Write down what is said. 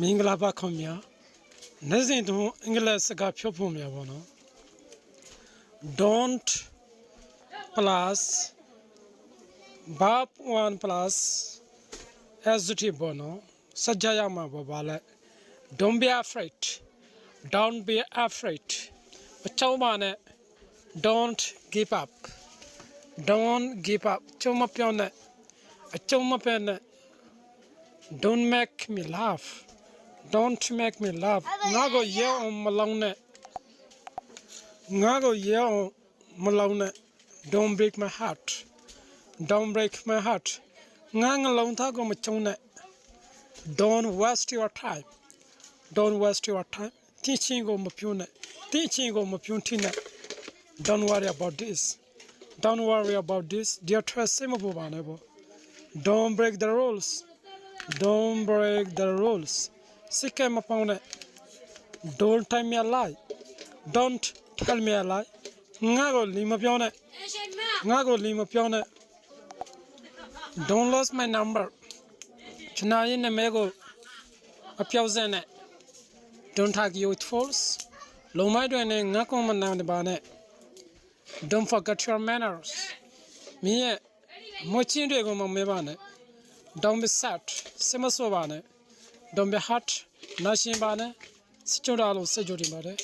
Minglaba Comia, Nezin to English Gapopumia Bono. Don't plus Bab 1 plus SGT Bono, Sajayama Bobale. Don't be afraid. Don't be afraid. Chomane, don't give up. Don't give up. Chomapione. A chomapene. Don't make me laugh. Don't make me laugh. Nago ye on Malone. Nago ye on Malone. Don't break my heart. Don't break my heart. Ngang alone tago machone. Don't waste your time. Don't waste your time. Teaching on Mapune. Teaching on Maputina. Don't worry about this. Don't worry about this. Dear Tresimabubanebo. Don't break the rules. Don't break the rules. Sikhem upon it. Don't tell me a lie. Don't tell me a lie. Ngago lima pione. Ngago lima pione. Don't lose my number. Chanayin mego apiozene. Don't argue with fools. Lomaidoene ngako manabane. Don't forget your manners. Me mochinde go mamebane. Don't be sad. Semasovane. Don't be hurt. Nashimbane. Sichodalo sejodimare.